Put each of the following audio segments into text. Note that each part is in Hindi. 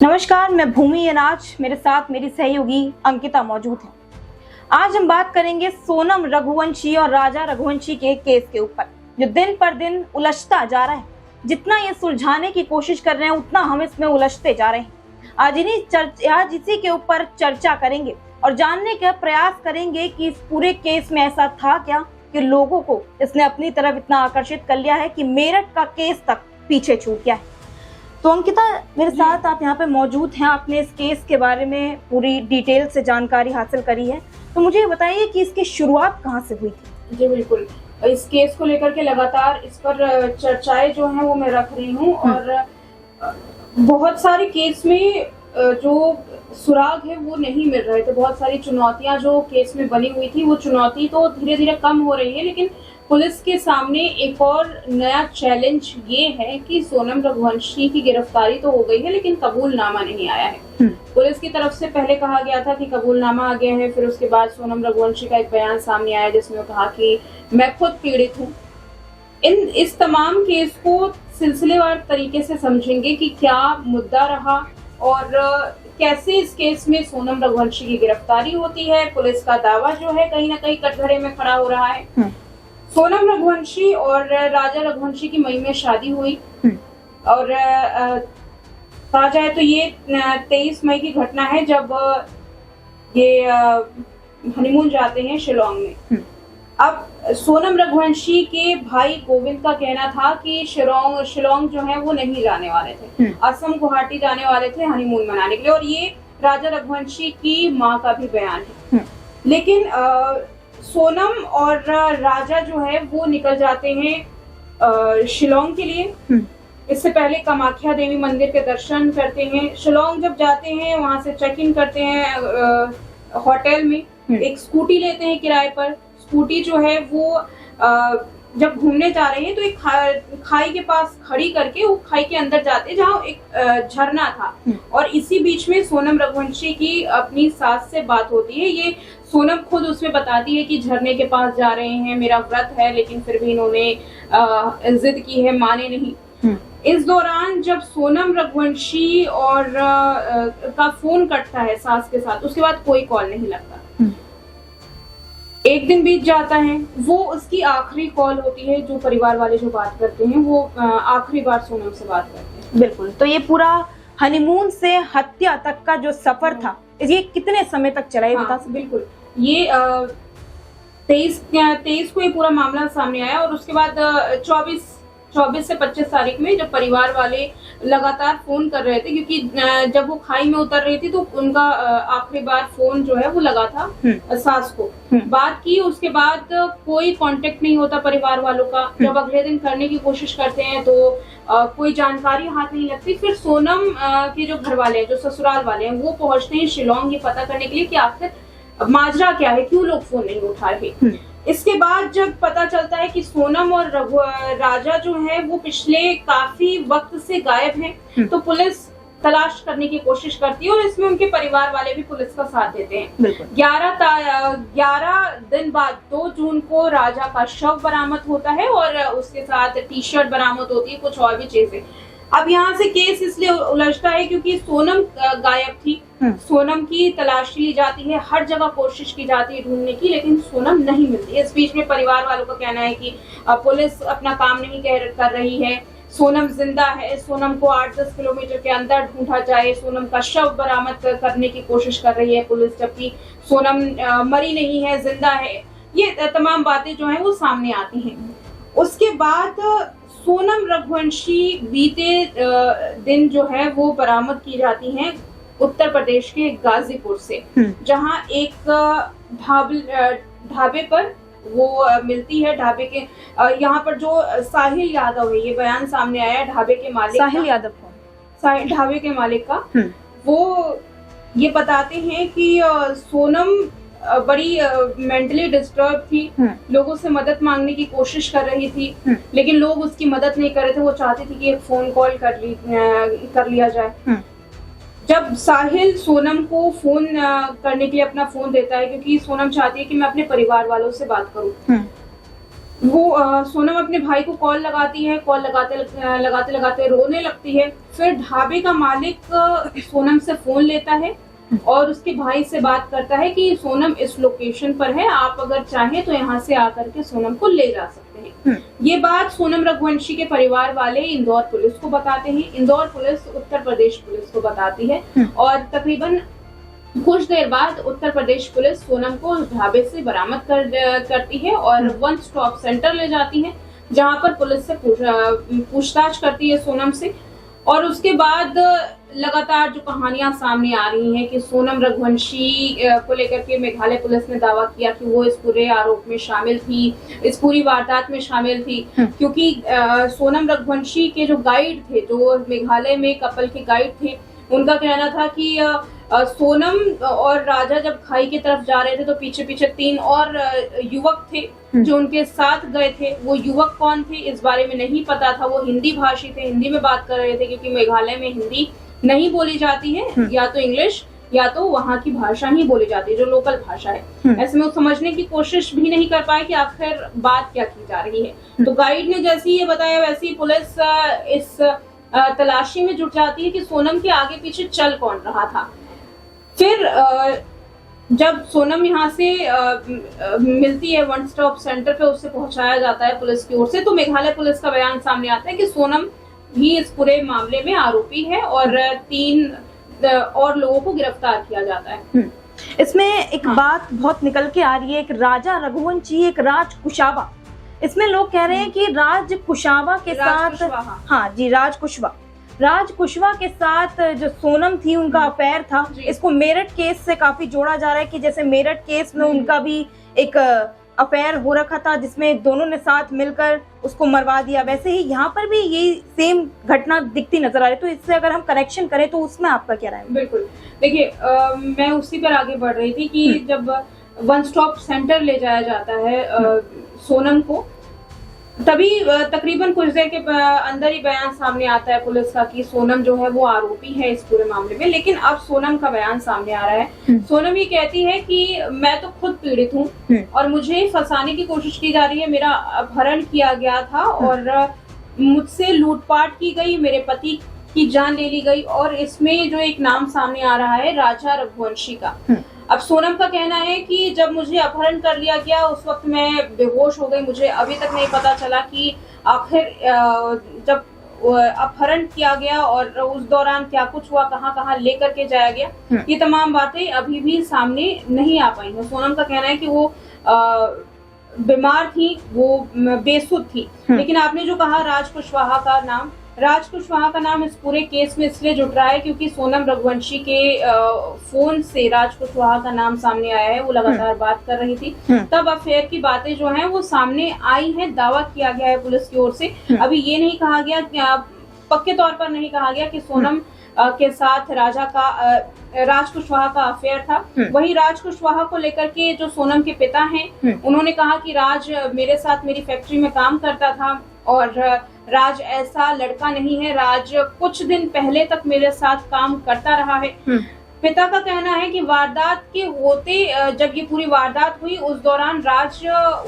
नमस्कार, मैं भूमि अनाज, मेरे साथ मेरी सहयोगी अंकिता मौजूद है। आज हम बात करेंगे सोनम रघुवंशी और राजा रघुवंशी के केस के ऊपर, जो दिन पर दिन उलझता जा रहा है। जितना ये सुलझाने की कोशिश कर रहे हैं, उतना हम इसमें उलझते जा रहे हैं। आज इसी के ऊपर चर्चा करेंगे और जानने का प्रयास करेंगे कि इस पूरे केस में ऐसा था क्या कि लोगों को इसने अपनी तरफ इतना आकर्षित कर लिया है कि मेरठ का केस तक पीछे छूट गया है। तो अंकिता, मेरे साथ आप यहाँ पे मौजूद हैं। आपने इस केस के बारे में पूरी डिटेल से जानकारी हासिल करी है, तो मुझे बताइए कि इसकी शुरुआत कहाँ से हुई थी। जी बिल्कुल, इस केस को लेकर के लगातार इस पर चर्चाएं जो हैं वो मैं रख रही हूँ और बहुत सारे केस में जो सुराग है वो नहीं मिल रहे थे। बहुत सारी चुनौतियां जो केस में बनी हुई थी, वो चुनौती तो धीरे धीरे कम हो रही है, लेकिन पुलिस के सामने एक और नया चैलेंज ये है कि सोनम रघुवंशी की गिरफ्तारी तो हो गई है, लेकिन कबूलनामा नहीं आया है। पुलिस की तरफ से पहले कहा गया था कि कबूलनामा आ गया है, फिर उसके बाद सोनम रघुवंशी का एक बयान सामने आया जिसमें वो कहा कि मैं खुद पीड़ित हूँ। इस तमाम केस को सिलसिलेवार तरीके से समझेंगे कि क्या मुद्दा रहा और कैसे इस केस में सोनम रघुवंशी की गिरफ्तारी होती है। पुलिस का दावा जो है कहीं ना कहीं कटघरे में खड़ा हो रहा है। सोनम रघुवंशी और राजा रघुवंशी की मई में शादी हुई और कहा जाए तो ये 23 मई की घटना है, जब ये हनीमून जाते हैं शिलोंग में। अब सोनम रघुवंशी के भाई गोविंद का कहना था कि शिलोंग जो है वो नहीं जाने वाले थे, असम गुवाहाटी जाने वाले थे हनीमून मनाने के लिए, और ये राजा रघुवंशी की माँ का भी बयान है। लेकिन सोनम और राजा जो है वो निकल जाते हैं शिलोंग के लिए। इससे पहले कामाख्या देवी मंदिर के दर्शन करते हैं। शिलोंग जब जाते हैं, वहां से चेक इन करते हैं होटल में, एक स्कूटी लेते हैं किराए पर। स्कूटी जो है वो जब घूमने जा रहे हैं तो एक खाई के पास खड़ी करके वो खाई के अंदर जाते हैं जहाँ एक झरना था, और इसी बीच में सोनम रघुवंशी की अपनी सास से बात होती है। ये सोनम खुद उसमें बताती है कि झरने के पास जा रहे हैं, मेरा व्रत है, लेकिन फिर भी इन्होंने जिद की है, माने नहीं। इस दौरान जब सोनम रघुवंशी और का फोन कटता है सास के साथ, उसके बाद कोई कॉल नहीं लगता। एक दिन बीत जाता है, वो उसकी आखिरी कॉल होती है। जो परिवार वाले जो बात करते हैं वो आखिरी बार सोनम से बात करते हैं। बिल्कुल, तो ये पूरा हनीमून से हत्या तक का जो सफर था, ये कितने समय तक चला, ये बता सकते? बिल्कुल, ये 23 को ये पूरा मामला सामने आया और उसके बाद 24 से 25 तारीख में जब परिवार वाले लगातार फोन कर रहे थे, क्योंकि जब वो खाई में उतर रही थी तो उनका आखिरी बार फोन जो है वो लगा था सास को। बात की, उसके बाद कोई कांटेक्ट नहीं होता परिवार वालों का। जब अगले दिन करने की कोशिश करते हैं तो कोई जानकारी हाथ नहीं लगती। फिर सोनम के जो घर वाले हैं, जो ससुराल वाले हैं, वो पहुंचते हैं शिलोंग ये पता करने के लिए कि आखिर माजरा क्या है, क्यों लोग फोन नहीं उठा रहे। इसके बाद जब पता चलता है कि सोनम और राजा जो है वो पिछले काफी वक्त से गायब हैं, तो पुलिस तलाश करने की कोशिश करती है और इसमें उनके परिवार वाले भी पुलिस का साथ देते हैं। 11 दिन बाद 2 जून को राजा का शव बरामद होता है और उसके साथ टी-शर्ट बरामद होती है, कुछ और भी चीजें। अब यहाँ से केस इसलिए उलझता है क्योंकि सोनम गायब थी। सोनम की तलाशी ली जाती है, हर जगह कोशिश की जाती है ढूंढने की, लेकिन सोनम नहीं मिलती। इस बीच में परिवार वालों का कहना है कि पुलिस अपना काम नहीं कर रही है, सोनम जिंदा है, सोनम को 8-10 किलोमीटर के अंदर ढूंढा जाए, सोनम का शव बरामद करने की कोशिश कर रही है पुलिस, जबकि सोनम मरी नहीं है, जिंदा है। ये तमाम बातें जो है वो सामने आती हैं। उसके बाद सोनम रघुवंशी बीते दिन जो है वो बरामद की जाती हैं उत्तर प्रदेश के गाजीपुर से, जहां एक ढाबे पर वो मिलती है। ढाबे के यहाँ पर जो साहिल यादव है, ये बयान सामने आया ढाबे के मालिक, साहिल यादव ढाबे के मालिक का। वो ये बताते हैं कि सोनम बड़ी मेंटली डिस्टर्ब थी, लोगों से मदद मांगने की कोशिश कर रही थी, लेकिन लोग उसकी मदद नहीं कर रहे थे। वो चाहती थी कि एक फोन कॉल कर लिया जाए। जब साहिल सोनम को फोन करने के लिए अपना फोन देता है, क्योंकि सोनम चाहती है कि मैं अपने परिवार वालों से बात करूं, वो सोनम अपने भाई को कॉल लगाती है, कॉल लगाते लगाते रोने लगती है। फिर ढाबे का मालिक सोनम से फोन लेता है और उसके भाई से बात करता है कि सोनम इस लोकेशन पर है, आप अगर चाहें तो यहाँ से आकर के सोनम को ले जा सकते हैं। ये बात सोनम रघुवंशी के परिवार वाले इंदौर पुलिस को बताते हैं। इंदौर पुलिस उत्तर प्रदेश पुलिस को बताती है और तकरीबन कुछ देर बाद उत्तर प्रदेश पुलिस सोनम को उस ढाबे से बरामद करती है और वन स्टॉप सेंटर ले जाती है, जहां पर पुलिस से पूछताछ करती है सोनम से। और उसके बाद लगातार जो कहानियां सामने आ रही हैं कि सोनम रघुवंशी को लेकर के मेघालय पुलिस ने दावा किया कि वो इस पूरे आरोप में शामिल थी, इस पूरी वारदात में शामिल थी, क्योंकि सोनम रघुवंशी के जो गाइड थे, जो मेघालय में कपल के गाइड थे, उनका कहना था कि सोनम और राजा जब खाई की तरफ जा रहे थे तो पीछे पीछे 3 और युवक थे जो उनके साथ गए थे। वो युवक कौन थे इस बारे में नहीं पता था। वो हिंदी भाषी थे, हिंदी में बात कर रहे थे, क्योंकि मेघालय में हिंदी नहीं बोली जाती है, या तो इंग्लिश या तो वहाँ की भाषा ही बोली जाती है जो लोकल भाषा है। ऐसे में वो समझने की कोशिश भी नहीं कर पाए कि आखिर बात क्या की जा रही है। तो गाइड ने जैसे ही ये बताया वैसे ही पुलिस इस तलाशी में जुट जाती है कि सोनम के आगे पीछे चल कौन रहा था। फिर जब सोनम यहाँ से मिलती है वन स्टॉप सेंटर पे, उससे पहुंचाया जाता है पुलिस की ओर से, तो मेघालय पुलिस का बयान सामने आता है कि सोनम भी इस पूरे मामले में आरोपी है और 3 और लोगों को गिरफ्तार किया जाता है। इसमें एक बात बहुत निकल के आ रही है, एक राजा रघुवंशी, एक राज कुशावा। इसमें लोग कह रहे हैं कि राज कुशावा के साथ, हाँ जी, राज कुशवा के साथ जो सोनम थी उनका अफेयर था। इसको मेरठ केस से काफी जोड़ा जा रहा है कि जैसे मेरठ केस में उनका भी एक अफेयर हो रखा था जिसमें दोनों ने साथ मिलकर उसको मरवा दिया, वैसे ही यहाँ पर भी यही सेम घटना दिखती नजर आ रही है। तो इससे अगर हम करेक्शन करें तो उसमें आपका क्या राय है? बिल्कुल, देखिए मैं उसी पर आगे बढ़ रही थी कि जब वन स्टॉप सेंटर ले जाया जाता है सोनम को, तभी तकरीबन कुछ देर के अंदर ही बयान सामने आता है पुलिस का कि सोनम जो है वो आरोपी है इस पूरे मामले में। लेकिन अब सोनम का बयान सामने आ रहा है। सोनम ये कहती है कि मैं तो खुद पीड़ित हूँ और मुझे फंसाने की कोशिश की जा रही है, मेरा अपहरण किया गया था और मुझसे लूटपाट की गई, मेरे पति की जान ले ली गई, और इसमें जो एक नाम सामने आ रहा है राजा रघुवंशी का। अब सोनम का कहना है कि जब मुझे अपहरण कर लिया गया उस वक्त मैं बेहोश हो गई, मुझे अभी तक नहीं पता चला कि आखिर जब अपहरण किया गया और उस दौरान क्या कुछ हुआ, कहाँ कहाँ लेकर के जाया गया, ये तमाम बातें अभी भी सामने नहीं आ पाई हैं। सोनम का कहना है कि वो बीमार थी, वो बेसुध थी। लेकिन आपने जो कहा राज कुशवाहा का नाम इस पूरे केस में इसलिए जुट रहा है क्योंकि सोनम रघुवंशी के फोन से राज कुशवाहा का नाम सामने आया है। वो लगातार बात कर रही थी, तब अफेयर की बातें जो हैं वो सामने आई हैं, दावा किया गया है पुलिस की ओर से। अभी ये नहीं कहा गया, पक्के तौर पर नहीं कहा गया कि सोनम के साथ राज कुशवाहा का अफेयर था। वही राज कुशवाहा को लेकर के जो सोनम के पिता हैं, उन्होंने कहा कि राज मेरे साथ मेरी फैक्ट्री में काम करता था और राज ऐसा लड़का नहीं है, राज कुछ दिन पहले तक मेरे साथ काम करता रहा है। पिता का कहना है कि वारदात के होते, जब ये पूरी वारदात हुई उस दौरान राज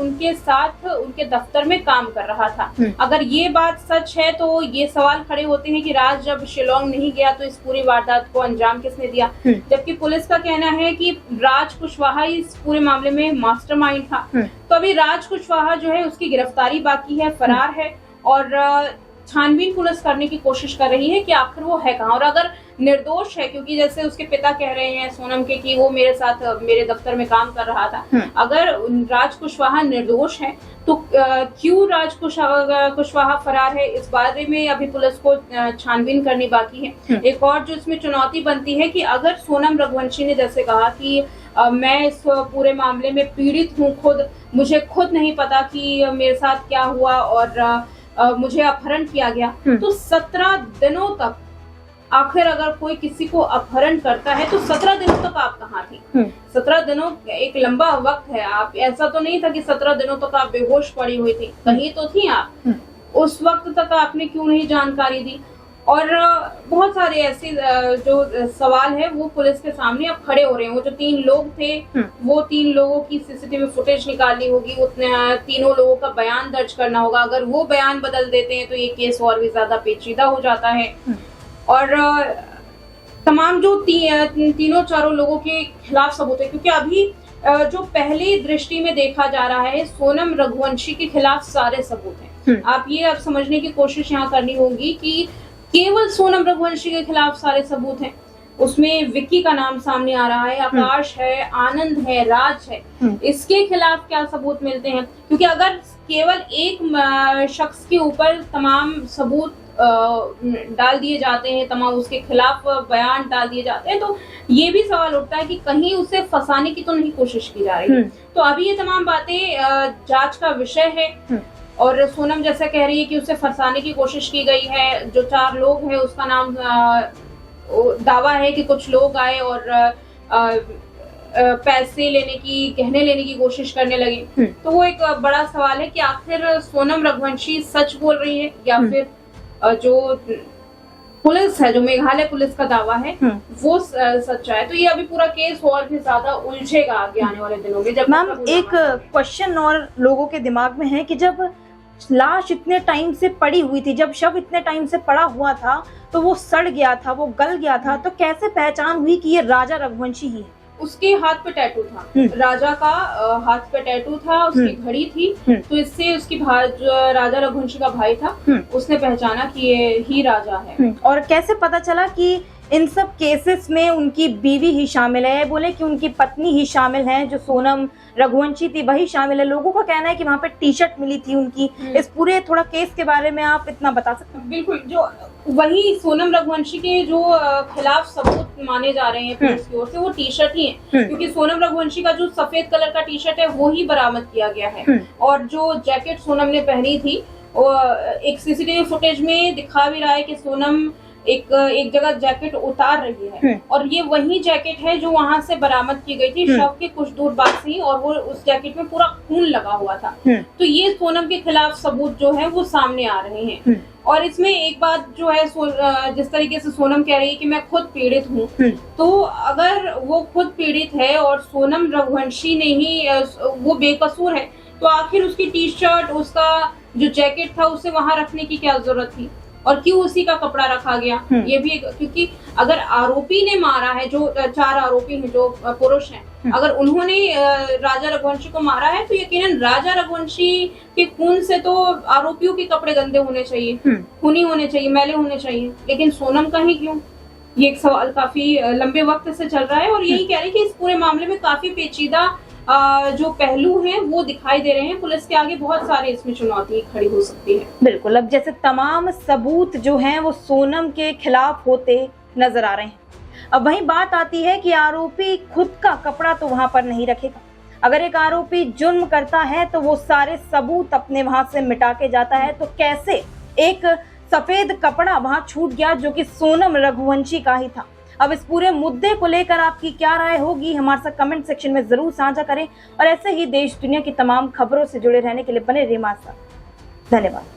उनके साथ उनके दफ्तर में काम कर रहा था। अगर ये बात सच है तो ये सवाल खड़े होते हैं कि राज जब शिलोंग नहीं गया तो इस पूरी वारदात को अंजाम किसने दिया, जबकि पुलिस का कहना है कि राज कुशवाहा इस पूरे मामले में मास्टरमाइंड था। तो अभी राज कुशवाहा जो है उसकी गिरफ्तारी बाकी है, फरार है और छानबीन पुलिस करने की कोशिश कर रही है कि आखिर वो है कहाँ। और अगर निर्दोष है, क्योंकि जैसे उसके पिता कह रहे हैं सोनम के कि वो मेरे साथ मेरे दफ्तर में काम कर रहा था, अगर राज कुशवाहा निर्दोष है तो क्यों राज कुशवाहा फरार है, इस बारे में अभी पुलिस को छानबीन करनी बाकी है। एक और जो इसमें चुनौती बनती है कि अगर सोनम रघुवंशी ने जैसे कहा कि मैं इस पूरे मामले में पीड़ित हूँ, मुझे खुद नहीं पता कि मेरे साथ क्या हुआ और मुझे अपहरण किया गया, तो 17 दिनों तक, आखिर अगर कोई किसी को अपहरण करता है तो 17 दिनों तक आप कहाँ थी? 17 दिनों एक लंबा वक्त है। आप ऐसा तो नहीं था कि 17 दिनों तक आप बेहोश पड़ी हुई थी, कहीं तो थी आप। उस वक्त तक आपने क्यों नहीं जानकारी दी? और बहुत सारे ऐसे जो सवाल है वो पुलिस के सामने अब खड़े हो रहे हैं। वो जो 3 लोग थे वो 3 लोगों की सीसीटीवी फुटेज निकालनी होगी, उतने तीनों लोगों का बयान दर्ज करना होगा। अगर वो बयान बदल देते हैं तो ये केस और भी ज्यादा पेचीदा हो जाता है। और तमाम जो तीनों चारों लोगों के खिलाफ सबूत है, क्योंकि अभी जो पहली दृष्टि में देखा जा रहा है सोनम रघुवंशी के खिलाफ सारे सबूत हैं। आप ये अब समझने की कोशिश यहाँ करनी होगी कि केवल सोनम रघुवंशी के खिलाफ सारे सबूत हैं। उसमें विक्की का नाम सामने आ रहा है, आकाश है, आनंद है, राज है, इसके खिलाफ क्या सबूत मिलते हैं? क्योंकि अगर केवल एक शख्स के ऊपर तमाम सबूत डाल दिए जाते हैं, तमाम उसके खिलाफ बयान डाल दिए जाते हैं, तो ये भी सवाल उठता है कि कहीं उसे फंसाने की तो नहीं कोशिश की जा रही है। तो अभी ये तमाम बातें जांच का विषय है। और सोनम जैसा कह रही है कि उसे फंसाने की कोशिश की गई है। जो 4 लोग हैं उसका नाम दावा है कि कुछ लोग आए और पैसे लेने की, गहने लेने की कोशिश करने लगे। तो वो एक बड़ा सवाल है कि आखिर सोनम रघुवंशी सच बोल रही है या फिर जो पुलिस है, जो मेघालय पुलिस का दावा है वो सच्चा है। तो ये अभी पूरा केस और भी ज्यादा उलझेगा आगे आने वाले दिनों में। जब मैम एक क्वेश्चन और लोगों के दिमाग में है कि जब लाश इतने टाइम से पड़ी हुई थी, जब शव इतने टाइम से पड़ा हुआ था, तो वो सड़ गया था, वो गल गया था, तो कैसे पहचान हुई कि ये राजा रघुवंशी ही है? उसके हाथ पे टैटू था, राजा का हाथ पे टैटू था, उसकी घड़ी थी। तो इससे उसकी राजा रघुवंशी का भाई था, उसने पहचाना कि ये ही राजा है। और कैसे पता चला कि इन सब केसेस में उनकी बीवी ही शामिल है? बोले कि उनकी पत्नी ही शामिल है, जो सोनम रघुवंशी थी वही शामिल है। लोगों का कहना है कि वहाँ पे टी-शर्ट मिली थी उनकी। इस पूरे थोड़ा केस के बारे में आप इतना बता सकते हैं? बिल्कुल, जो वही सोनम रघुवंशी के जो खिलाफ सबूत माने जा रहे हैं पुलिस की ओर से, वो टी-शर्ट ही है। क्योंकि सोनम रघुवंशी का जो सफेद कलर का टी-शर्ट है वो ही बरामद किया गया है। और जो जैकेट सोनम ने पहनी थी, एक सीसीटीवी फुटेज में दिखा भी रहा है कि सोनम एक जगह जैकेट उतार रही है, और ये वही जैकेट है जो वहां से बरामद की गई थी शव के कुछ दूर बाद से ही, और वो उस जैकेट में पूरा खून लगा हुआ था। तो ये सोनम के खिलाफ सबूत जो है वो सामने आ रहे हैं। और इसमें एक बात जो है, जिस तरीके से सोनम कह रही है कि मैं खुद पीड़ित हूँ, तो अगर वो खुद पीड़ित है और सोनम रघुवंशी ने ही वो बेकसूर है, तो आखिर उसकी टी-शर्ट, उसका जो जैकेट था, उसे वहां रखने की क्या जरूरत थी? और क्यों उसी का कपड़ा रखा गया? ये भी क्योंकि अगर आरोपी ने मारा है, जो 4 आरोपी हैं जो पुरुष हैं, अगर उन्होंने राजा रघुवंशी को मारा है, तो यकीनन राजा रघुवंशी के खून से तो आरोपियों के कपड़े गंदे होने चाहिए, खूनी होने चाहिए, मैले होने चाहिए। लेकिन सोनम का ही क्यों? ये एक सवाल काफी लंबे वक्त से चल रहा है। और यही कह रहे हैं कि इस पूरे मामले में काफी पेचीदा जो पहलू हैं वो दिखाई दे रहे हैं। पुलिस के आगे बहुत सारे इसमें चुनौती खड़ी हो सकती है। बिल्कुल, अब जैसे तमाम सबूत जो हैं वो सोनम के खिलाफ होते नजर आ रहे हैं। अब वही बात आती है कि आरोपी खुद का कपड़ा तो वहां पर नहीं रखेगा। अगर एक आरोपी जुर्म करता है तो वो सारे सबूत अपने वहां से मिटा के जाता है, तो कैसे एक सफेद कपड़ा वहां छूट गया जो कि सोनम रघुवंशी का ही था? अब इस पूरे मुद्दे को लेकर आपकी क्या राय होगी, हमारे साथ कमेंट सेक्शन में जरूर साझा करें। और ऐसे ही देश दुनिया की तमाम खबरों से जुड़े रहने के लिए बने रहिए हमारे साथ। धन्यवाद।